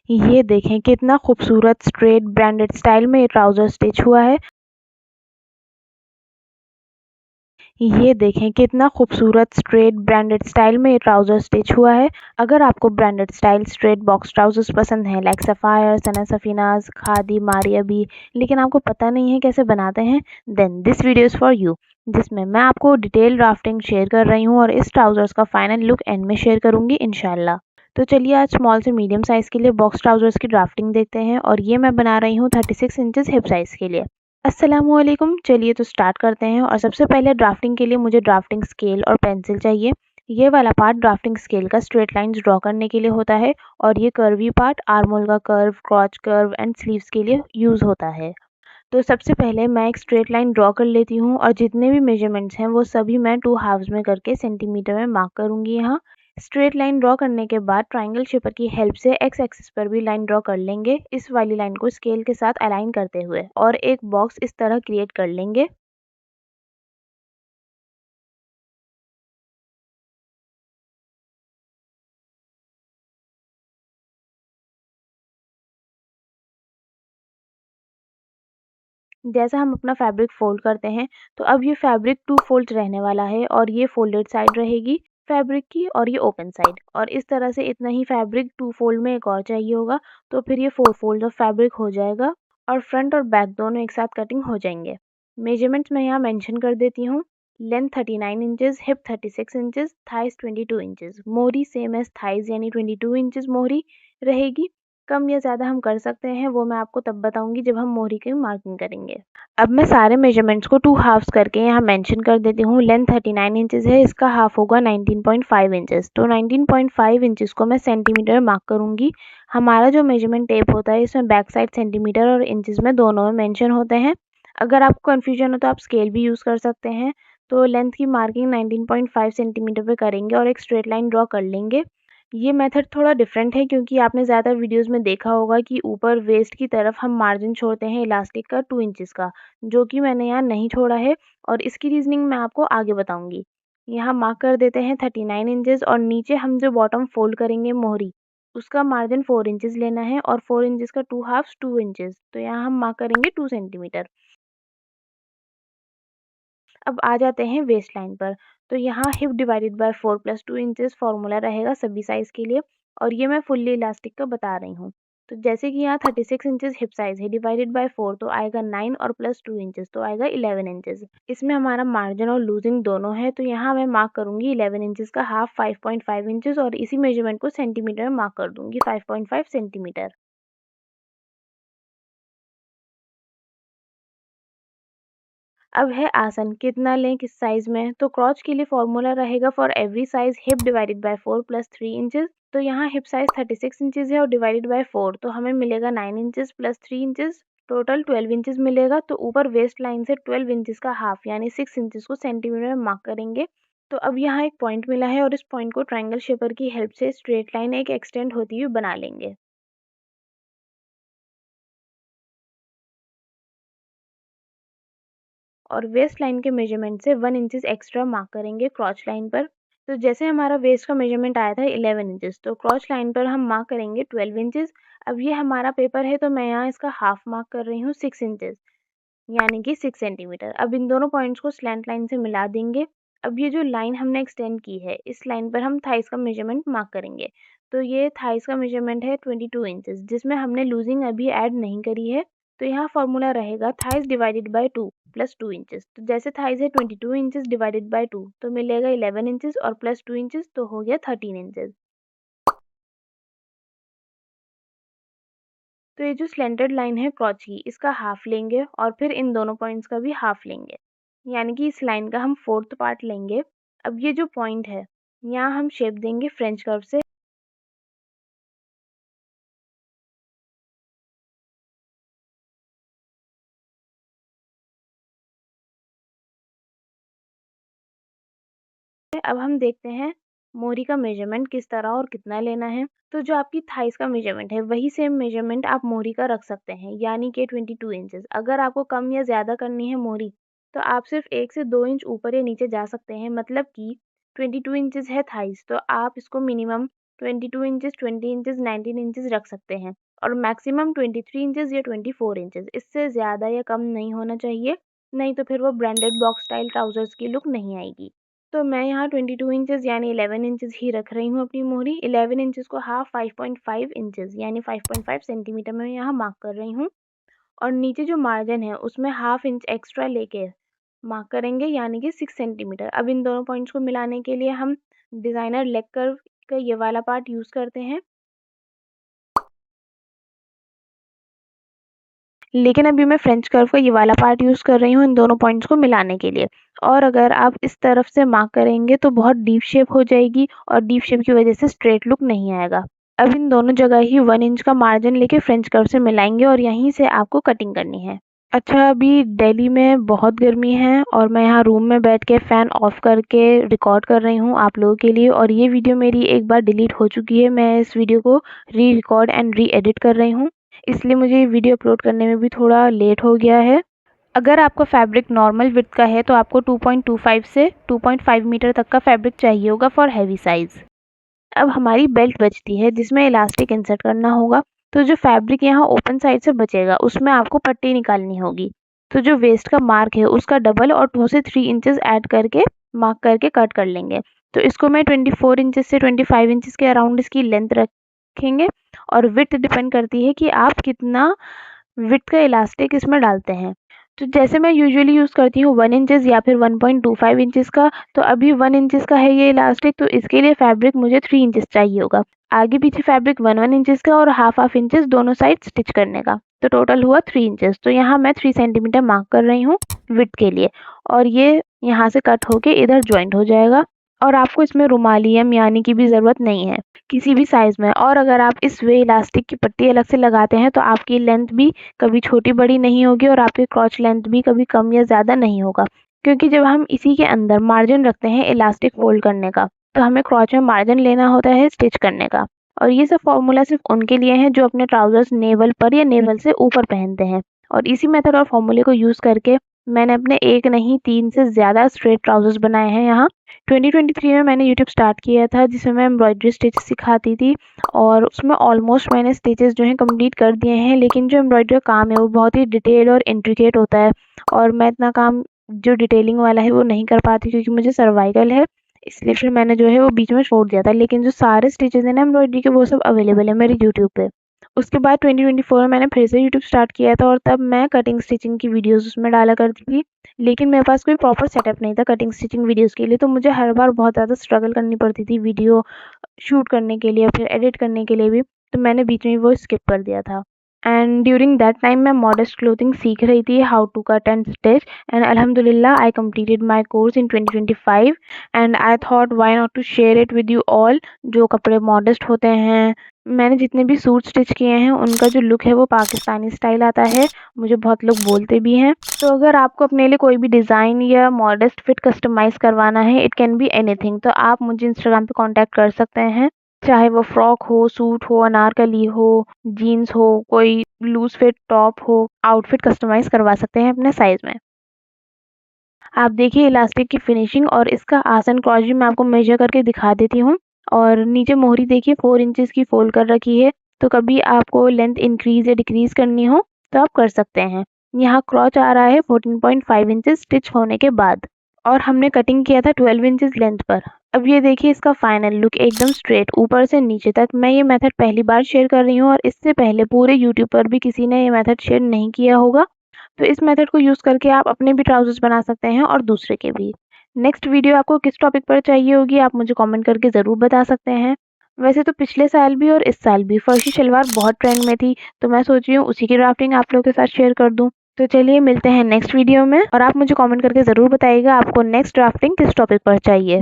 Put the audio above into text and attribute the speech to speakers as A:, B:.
A: ये देखें कितना खूबसूरत स्ट्रेट ब्रांडेड स्टाइल में ये ट्राउज़र स्टिच हुआ है। ये देखें कितना खूबसूरत स्ट्रेट ब्रांडेड स्टाइल में ये ट्राउज़र स्टिच हुआ है। अगर आपको branded style straight box trousers पसंद हैं like Sapphire, Sana Safinaz, Khaadi, Maria B, लेकिन आपको पता नहीं है कैसे बनाते हैं, then this video is for you, जिसमें मैं आपको डिटेल ड्राफ्टिंग शेयर कर रही हूँ और इस ट्राउज़र्स का फाइनल लुक एंड में शेयर करूँगी इंशाल्लाह। तो चलिए आज स्मॉल से मीडियम साइज़ के लिए बॉक्स ट्राउज़र्स की ड्राफ्टिंग देखते हैं और ये मैं बना रही हूँ 36 इंचेस हिप साइज़ के लिए। अस्सलामुअलैकुम, चलिए तो स्टार्ट करते हैं और सबसे पहले ड्राफ्टिंग के लिए मुझे ड्राफ्टिंग स्केल और पेंसिल चाहिए। ये वाला पार्ट ड्राफ्टिंग स्केल का स्ट्रेट लाइंस ड्रॉ करने के लिए होता है और ये कर्वी पार्ट आर्म होल का कर्व, क्रॉच कर्व एंड स्लीव्स के लिए यूज़ होता है। तो सबसे पहले मैं एक स्ट्रेट लाइन ड्रॉ कर लेती हूँ और जितने भी मेजरमेंट्स हैं वो सभी मैं 2 हाफ्स में करके सेंटीमीटर में मार्क करूँगी यहाँ। स्ट्रेट लाइन ड्रॉ करने के बाद ट्रायंगल शेपर की हेल्प से एक्स एक्सिस पर भी लाइन ड्रॉ कर लेंगे, इस वाली लाइन को स्केल के साथ अलाइन करते हुए, और एक बॉक्स इस तरह क्रिएट कर लेंगे। जैसा हम अपना फैब्रिक फोल्ड करते हैं तो अब ये फैब्रिक 2 फोल्ड रहने वाला है और ये फोल्डेड साइड रहेगी फैब्रिक की और ये ओपन साइड, और इस तरह से इतना ही फैब्रिक 2 फोल्ड में एक और चाहिए होगा, तो फिर ये 4 फोल्ड ऑफ फैब्रिक हो जाएगा और फ्रंट और बैक दोनों एक साथ कटिंग हो जाएंगे। मेजरमेंट्स मैं यहाँ मेंशन कर देती हूँ। Length 39 inches, hip 36 inches, thighs 22 inches, मोहरी सेम एज थाइस यानी 22 इंचेस मोहरी रहेगी। कम या ज़्यादा हम कर सकते हैं, वो मैं आपको तब बताऊंगी जब हम मोहरी की मार्किंग करेंगे। अब मैं सारे मेजरमेंट्स को 2 हाफ्स करके यहाँ मेंशन कर देती हूँ। लेंथ 39 इंचेस है, इसका हाफ होगा 19.5 इंचेस, तो 19.5 इंचेस को मैं सेंटीमीटर में मार्क करूँगी। हमारा जो मेजरमेंट टेप होता है इसमें बैक साइड सेंटीमीटर और इंचेस में दोनों में मेंशन होते हैं। अगर आपको कन्फ्यूजन हो तो आप स्केल भी यूज़ कर सकते हैं। तो लेंथ की मार्किंग 19.5 सेंटीमीटर पे करेंगे और एक स्ट्रेट लाइन ड्रॉ कर लेंगे। ये मेथड थोड़ा डिफरेंट है क्योंकि आपने ज़्यादा वीडियोस में देखा होगा कि ऊपर वेस्ट की तरफ हम मार्जिन छोड़ते हैं इलास्टिक का 2 इंचेस का, जो कि मैंने यहाँ नहीं छोड़ा है और इसकी रीजनिंग मैं आपको आगे बताऊंगी। यहाँ मार्क कर देते हैं 39 इंचेस और नीचे हम जो बॉटम फोल्ड करेंगे मोहरी, उसका मार्जिन 4 इंचेस लेना है और 4 इंचेस का 2 हाफ्स 2 इंचेस, तो यहाँ हम मार्क करेंगे 2 सेंटीमीटर। अब आ जाते हैं वेस्ट लाइन पर। तो यहाँ hip divided by 4 plus 2 inches formula रहेगा सभी साइज़ के लिए और ये मैं फुल्ली इलास्टिक का बता रही हूँ। तो जैसे कि यहाँ 36 इंचेस हिप साइज़ है, डिवाइडेड बाय 4 तो आएगा 9 और प्लस 2 इंचेस तो आएगा 11 इंचेस। इसमें हमारा मार्जिन और लूजिंग दोनों है, तो यहाँ मैं मार्क करूँगी 11 इंचेस का हाफ 5.5 इंचेस और इसी मेजरमेंट को सेंटीमीटर में मार्क कर दूँगी 5.5 सेंटीमीटर। अब है आसन कितना लें किस साइज में, तो क्रॉच के लिए फॉर्मूला रहेगा for every size hip divided by 4 plus 3 inches. तो यहाँ हिप साइज 36 इंचेस है और डिवाइडेड बाय 4 तो हमें मिलेगा 9 inches plus 3 inches, total 12 inches मिलेगा। तो ऊपर वेस्ट लाइन से 12 इंचेस का हाफ यानी 6 इंचेस को सेंटीमीटर में मार्क करेंगे। तो अब यहाँ एक पॉइंट मिला है और इस पॉइंट को ट्रायंगल शेपर की हेल्प से स्ट्रेट लाइन एक एक्सटेंड होती हुई बना लेंगे और वेस्ट लाइन के मेजरमेंट से 1 इंचेस एक्स्ट्रा मार्क करेंगे क्रॉच लाइन पर। तो जैसे हमारा वेस्ट का मेजरमेंट आया था 11 इंचेस, तो क्रॉच लाइन पर हम मार्क करेंगे 12 इंचेस। अब ये हमारा पेपर है तो मैं यहाँ इसका हाफ मार्क कर रही हूँ 6 इंचेस यानी कि 6 सेंटीमीटर। अब इन दोनों पॉइंट्स को स्लैंट लाइन से मिला देंगे। अब ये जो लाइन हमने एक्सटेंड की है इस लाइन पर हम थाइस का मेजरमेंट मार्क करेंगे। तो ये थाइस का मेजरमेंट है 22 इंचेस, जिसमें हमने लूजिंग अभी ऐड नहीं करी है। तो यहाँ फॉर्मूला रहेगा thighs divided by 2 plus 2 inches. तो जैसे थाइस है 22 इंचेस डिवाइडेड बाय 2 तो मिलेगा 11 इंचेस और प्लस 2 इंचेस तो हो गया 13 इंचेस। तो ये जो स्लेंटेड लाइन है क्रॉच की इसका हाफ लेंगे और फिर इन दोनों पॉइंट्स का भी हाफ लेंगे, यानी कि इस लाइन का हम फोर्थ पार्ट लेंगे। अब ये जो पॉइंट है यहाँ हम शेप देंगे फ्रेंच कर्व से। अब हम देखते हैं मोहरी का मेजरमेंट किस तरह और कितना लेना है। तो जो आपकी थाइस का मेजरमेंट है वही सेम मेजरमेंट आप मोहरी का रख सकते हैं, यानी कि 22 इंचेस। अगर आपको कम या ज़्यादा करनी है मोहरी तो आप सिर्फ 1 से 2 इंच ऊपर या नीचे जा सकते हैं। मतलब कि 22 इंचेस है थाइस तो आप इसको मिनिमम 22 इंचेस, 20 इंचेस, 19 इंचेस रख सकते हैं और मैक्सिमम 23 इंचेस या 24 इंचेस, इससे ज़्यादा या कम नहीं होना चाहिए, नहीं तो फिर वो ब्रांडेड बॉक्स स्टाइल ट्राउज़र्स की लुक नहीं आएगी। तो मैं यहाँ 22 इंचेस यानी 11 इंचेस ही रख रही हूँ अपनी मोहरी। 11 इंचेस को हाफ 5.5 इंचेस यानी 5.5 सेंटीमीटर में यहाँ मार्क कर रही हूँ और नीचे जो मार्जिन है उसमें हाफ इंच एक्स्ट्रा लेके मार्क करेंगे यानी कि 6 सेंटीमीटर। अब इन दोनों पॉइंट्स को मिलाने के लिए हम डिज़ाइनर लेग कर्व का ये वाला पार्ट यूज़ करते हैं, लेकिन अभी मैं फ्रेंच कर्व का ये वाला पार्ट यूज़ कर रही हूँ इन दोनों पॉइंट्स को मिलाने के लिए। और अगर आप इस तरफ से मार्क करेंगे तो बहुत डीप शेप हो जाएगी और डीप शेप की वजह से स्ट्रेट लुक नहीं आएगा। अब इन दोनों जगह ही 1 इंच का मार्जिन लेके फ्रेंच कर्व से मिलाएंगे और यहीं से आपको कटिंग करनी है। अच्छा, अभी दिल्ली में बहुत गर्मी है और मैं यहाँ रूम में बैठ के फ़ैन ऑफ करके रिकॉर्ड कर रही हूँ आप लोगों के लिए, और ये वीडियो मेरी एक बार डिलीट हो चुकी है। मैं इस वीडियो को री रिकॉर्ड एंड री एडिट कर रही हूँ, इसलिए मुझे ये वीडियो अपलोड करने में भी थोड़ा लेट हो गया है। अगर आपका फैब्रिक नॉर्मल विड्थ का है तो आपको 2.25 से 2.5 मीटर तक का फैब्रिक चाहिए होगा फॉर हैवी साइज़। अब हमारी बेल्ट बचती है जिसमें इलास्टिक इंसर्ट करना होगा, तो जो फैब्रिक यहाँ ओपन साइड से बचेगा उसमें आपको पट्टी निकालनी होगी। तो जो वेस्ट का मार्क है उसका डबल और 2 से 3 इंचेस ऐड करके मार्क करके कट कर लेंगे। तो इसको मैं 24 इंचेस से 25 इंचेस के अराउंड इसकी लेंथ रखेंगे और विड्थ डिपेंड करती है कि आप कितना विड्थ का इलास्टिक इसमें डालते हैं। तो जैसे मैं यूजुअली यूज़ करती हूँ 1 इंचेस या फिर 1.25 इंचेस का, तो अभी 1 इंचेस का है ये इलास्टिक, तो इसके लिए फैब्रिक मुझे 3 इंचेस चाहिए होगा। आगे पीछे फैब्रिक 1 इंचेस का और हाफ इंचेस दोनों साइड स्टिच करने का, तो टोटल हुआ 3 इंचेस। तो यहाँ मैं 3 सेंटीमीटर मार्क कर रही हूँ विड्थ के लिए और ये यहाँ से कट होके इधर ज्वाइंट हो जाएगा। और आपको इसमें रुमाली या मियानी की भी ज़रूरत नहीं है किसी भी साइज़ में। और अगर आप इस वे इलास्टिक की पट्टी अलग से लगाते हैं तो आपकी लेंथ भी कभी छोटी बड़ी नहीं होगी और आपकी क्रॉच लेंथ भी कभी कम या ज़्यादा नहीं होगा, क्योंकि जब हम इसी के अंदर मार्जिन रखते हैं इलास्टिक फोल्ड करने का, तो हमें क्रॉच में मार्जिन लेना होता है स्टिच करने का। और ये सब फॉर्मूला सिर्फ उनके लिए हैं जो अपने ट्राउजर्स नेवल पर या नेवल से ऊपर पहनते हैं। और इसी मेथड और फॉर्मूले को यूज़ करके मैंने अपने एक नहीं 3 से ज़्यादा स्ट्रेट ट्राउजर्स बनाए हैं यहाँ। 2023 में मैंने यूट्यूब स्टार्ट किया था जिसमें मैं एम्ब्रॉयडरी स्टिच सिखाती थी और उसमें ऑलमोस्ट मैंने स्टिचेस जो हैं कंप्लीट कर दिए हैं, लेकिन जो एम्ब्रॉयडरी का काम है वो बहुत ही डिटेल और इंट्रिकेट होता है और मैं इतना काम जो डिटेलिंग वाला है वो नहीं कर पाती क्योंकि मुझे सर्वाइकल है, इसलिए फिर मैंने जो है वो बीच में छोड़ दिया था। लेकिन जो सारे स्टिचेस हैं ना एम्ब्रॉयडरी के वो सब अवेलेबल है मेरे यूट्यूब पे। उसके बाद 2024 में मैंने फिर से यूट्यूब स्टार्ट किया था और तब मैं कटिंग स्टिचिंग की वीडियोस उसमें डाला करती थी, लेकिन मेरे पास कोई प्रॉपर सेटअप नहीं था कटिंग स्टिचिंग वीडियोस के लिए, तो मुझे हर बार बहुत ज़्यादा स्ट्रगल करनी पड़ती थी वीडियो शूट करने के लिए फिर एडिट करने के लिए भी, तो मैंने बीच में ही वो स्किप कर दिया था। एंड ड्यूरिंग दैट टाइम मैं मॉडेस्ट क्लोथिंग सीख रही थी, how to cut and stitch, and अल्हम्दुलिल्लाह I completed my course in 2025 and I thought why not to share it with you all. जो कपड़े मॉडेस्ट होते हैं, मैंने जितने भी सूट स्टिच किए हैं उनका जो लुक है वो पाकिस्तानी स्टाइल आता है, मुझे बहुत लोग बोलते भी हैं। तो अगर आपको अपने लिए कोई भी डिज़ाइन या मॉडेस्ट फिट कस्टमाइज़ करवाना है, इट कैन बी एनीथिंग, तो आप मुझे इंस्टाग्राम पे कांटेक्ट कर सकते हैं। चाहे वो फ्रॉक हो, सूट हो, अनारकली हो, जीन्स हो, कोई लूज फिट टॉप हो, आउटफिट कस्टमाइज़ करवा सकते हैं अपने साइज़ में। आप देखिए इलास्टिक की फिनिशिंग और इसका आसन क्रॉस भी मैं आपको मेजर करके दिखा देती हूँ। और नीचे मोहरी देखिए 4 इंचेस की फोल्ड कर रखी है, तो कभी आपको लेंथ इंक्रीज़ या डिक्रीज़ करनी हो तो आप कर सकते हैं। यहाँ क्रॉच आ रहा है 14.5 इंचेस स्टिच होने के बाद और हमने कटिंग किया था 12 इंचेस लेंथ पर। अब ये देखिए इसका फाइनल लुक एकदम स्ट्रेट ऊपर से नीचे तक। मैं ये मेथड पहली बार शेयर कर रही हूँ और इससे पहले पूरे यूट्यूब पर भी किसी ने ये मेथड शेयर नहीं किया होगा। तो इस मेथड को यूज़ करके आप अपने भी ट्राउजर्स बना सकते हैं और दूसरे के भी। नेक्स्ट वीडियो आपको किस टॉपिक पर चाहिए होगी आप मुझे कमेंट करके ज़रूर बता सकते हैं। वैसे तो पिछले साल भी और इस साल भी फर्शी शलवार बहुत ट्रेंड में थी, तो मैं सोच रही हूँ उसी की ड्राफ्टिंग आप लोगों के साथ शेयर कर दूँ। तो चलिए मिलते हैं नेक्स्ट वीडियो में और आप मुझे कमेंट करके ज़रूर बताइएगा आपको नेक्स्ट ड्राफ्टिंग किस टॉपिक पर चाहिए।